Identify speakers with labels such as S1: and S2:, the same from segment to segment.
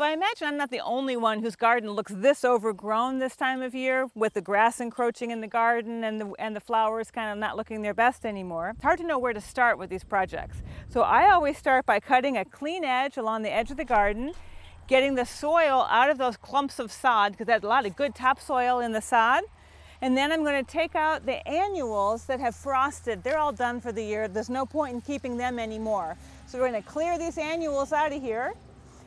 S1: I imagine I'm not the only one whose garden looks this overgrown this time of year, with the grass encroaching in the garden and the flowers kind of not looking their best anymore. It's hard to know where to start with these projects. So I always start by cutting a clean edge along the edge of the garden, getting the soil out of those clumps of sod, because there's a lot of good topsoil in the sod. And then I'm going to take out the annuals that have frosted. They're all done for the year. There's no point in keeping them anymore. So we're going to clear these annuals out of here.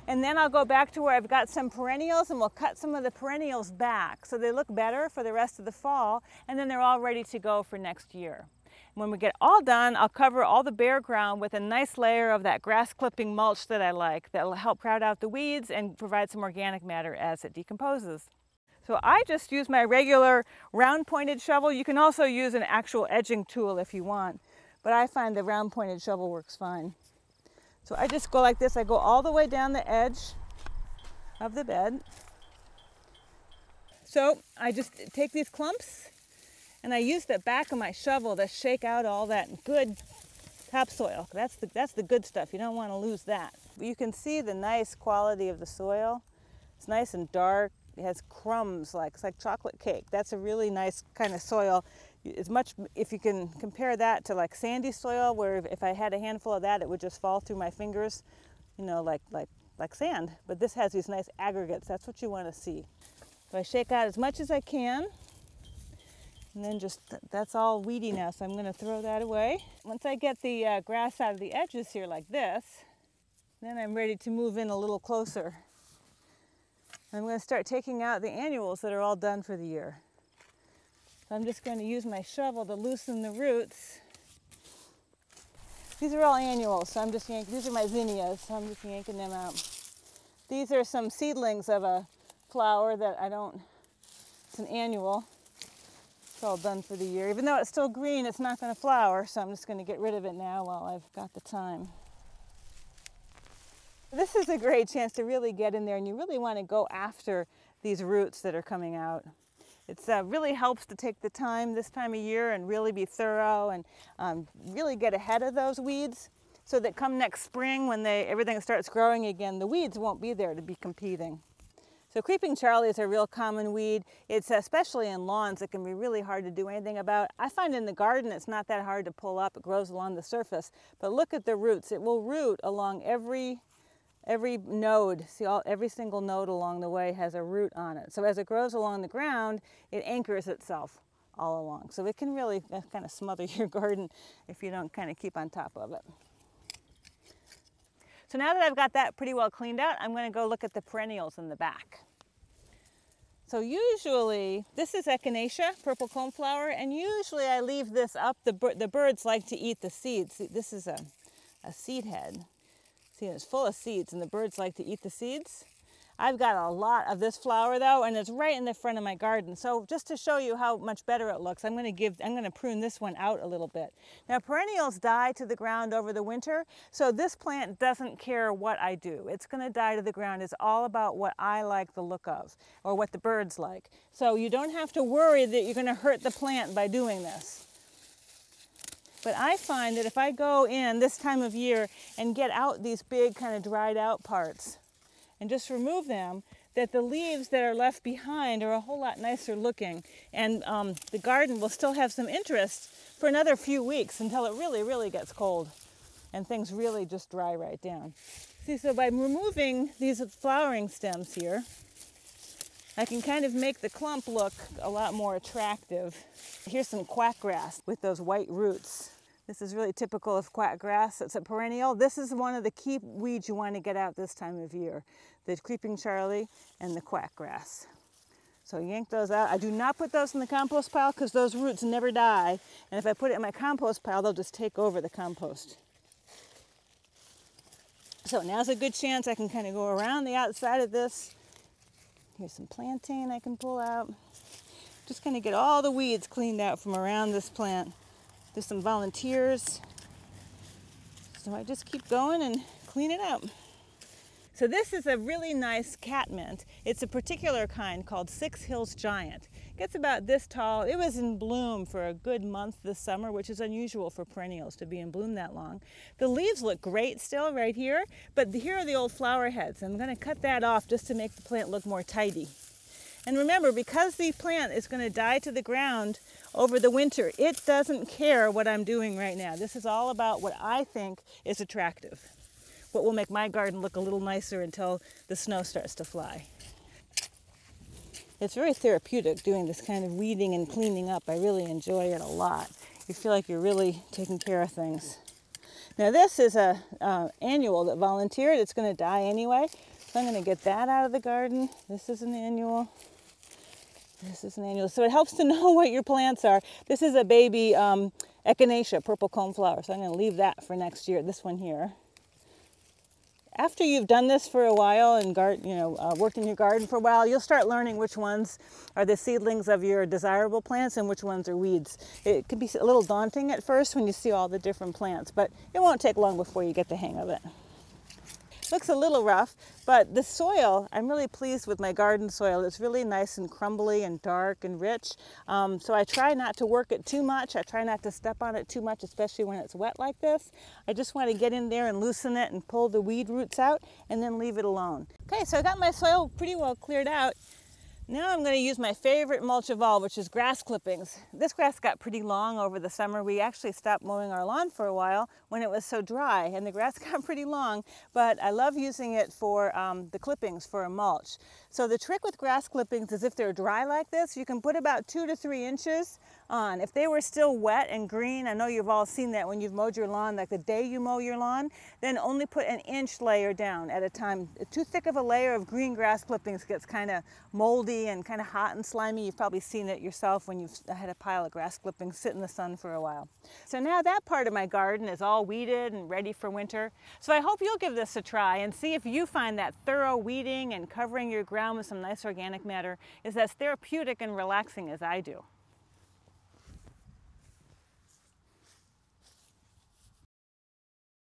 S1: And then I'll go back to where I've got some perennials, and we'll cut some of the perennials back so they look better for the rest of the fall, and then they're all ready to go for next year. When we get all done, I'll cover all the bare ground with a nice layer of that grass clipping mulch that I like. That will help crowd out the weeds and provide some organic matter as it decomposes. So I just use my regular round pointed shovel. You can also use an actual edging tool if you want, but I find the round pointed shovel works fine. So I just go like this. I go all the way down the edge of the bed. So I just take these clumps and I use the back of my shovel to shake out all that good topsoil. That's the good stuff. You don't want to lose that. You can see the nice quality of the soil. It's nice and dark. It has crumbs, it's like chocolate cake. That's a really nice kind of soil. If you can compare that to like sandy soil, where if I had a handful of that, it would just fall through my fingers, you know, like sand. But this has these nice aggregates. That's what you want to see. So I shake out as much as I can, and then that's all weedy now, so I'm going to throw that away. Once I get the grass out of the edges here like this, then I'm ready to move in a little closer. I'm going to start taking out the annuals that are all done for the year. So I'm just going to use my shovel to loosen the roots. These are all annuals, so I'm just yanking. These are my zinnias, so I'm just yanking them out. These are some seedlings of a flower that it's an annual. It's all done for the year. Even though it's still green, it's not going to flower, so I'm just going to get rid of it now while I've got the time. This is a great chance to really get in there, and you really want to go after these roots that are coming out. It really helps to take the time this time of year and really be thorough and really get ahead of those weeds, so that come next spring when everything starts growing again, the weeds won't be there to be competing. So creeping Charlie is a real common weed. It's especially in lawns, it can be really hard to do anything about. I find in the garden it's not that hard to pull up. It grows along the surface, but look at the roots. It will root along every node. See, every single node along the way has a root on it. So as it grows along the ground, it anchors itself all along. So it can really kind of smother your garden if you don't kind of keep on top of it. So now that I've got that pretty well cleaned out, I'm going to go look at the perennials in the back. So usually, this is echinacea, purple coneflower, and usually I leave this up. The birds like to eat the seeds. See, this is a seed head. See, it's full of seeds, and the birds like to eat the seeds. I've got a lot of this flower though, and it's right in the front of my garden. So just to show you how much better it looks, I'm going to prune this one out a little bit. Now perennials die to the ground over the winter, so this plant doesn't care what I do. It's going to die to the ground. It's all about what I like the look of, or what the birds like. So you don't have to worry that you're going to hurt the plant by doing this. But I find that if I go in this time of year and get out these big kind of dried out parts and just remove them, that the leaves that are left behind are a whole lot nicer looking. And the garden will still have some interest for another few weeks until it really, really gets cold and things really just dry right down. See, so by removing these flowering stems here, I can kind of make the clump look a lot more attractive. Here's some quackgrass with those white roots. This is really typical of quackgrass. It's a perennial. This is one of the key weeds you want to get out this time of year, the creeping Charlie and the quackgrass. So yank those out. I do not put those in the compost pile because those roots never die. And if I put it in my compost pile, they'll just take over the compost. So now's a good chance I can kind of go around the outside of this. Here's some plantain I can pull out. Just kind of get all the weeds cleaned out from around this plant. There's some volunteers. So I just keep going and clean it out. So this is a really nice catmint. It's a particular kind called Six Hills Giant. It gets about this tall. It was in bloom for a good month this summer, which is unusual for perennials to be in bloom that long. The leaves look great still right here, but here are the old flower heads. I'm going to cut that off just to make the plant look more tidy. And remember, because the plant is going to die to the ground over the winter, it doesn't care what I'm doing right now. This is all about what I think is attractive. What will make my garden look a little nicer until the snow starts to fly. It's very therapeutic doing this kind of weeding and cleaning up. I really enjoy it a lot. You feel like you're really taking care of things. Now this is a annual that volunteered. It's going to die anyway. So I'm going to get that out of the garden. This is an annual. This is an annual. So it helps to know what your plants are. This is a baby echinacea, purple coneflower. So I'm going to leave that for next year, this one here. After you've done this for a while and worked in your garden for a while, you'll start learning which ones are the seedlings of your desirable plants and which ones are weeds. It can be a little daunting at first when you see all the different plants, but it won't take long before you get the hang of it. Looks a little rough, but the soil, I'm really pleased with my garden soil. It's really nice and crumbly and dark and rich. So I try not to work it too much. I try not to step on it too much, especially when it's wet like this. I just want to get in there and loosen it and pull the weed roots out and then leave it alone. Okay, so I got my soil pretty well cleared out. Now I'm going to use my favorite mulch of all, which is grass clippings. This grass got pretty long over the summer. We actually stopped mowing our lawn for a while when it was so dry, and the grass got pretty long, but I love using it for the clippings for a mulch. So the trick with grass clippings is if they're dry like this, you can put about 2 to 3 inches on. If they were still wet and green, I know you've all seen that when you've mowed your lawn, like the day you mow your lawn, then only put an inch layer down at a time. Too thick of a layer of green grass clippings gets kind of moldy and kind of hot and slimy. You've probably seen it yourself when you've had a pile of grass clippings sit in the sun for a while. So now that part of my garden is all weeded and ready for winter. So I hope you'll give this a try and see if you find that thorough weeding and covering your ground with some nice organic matter is as therapeutic and relaxing as I do.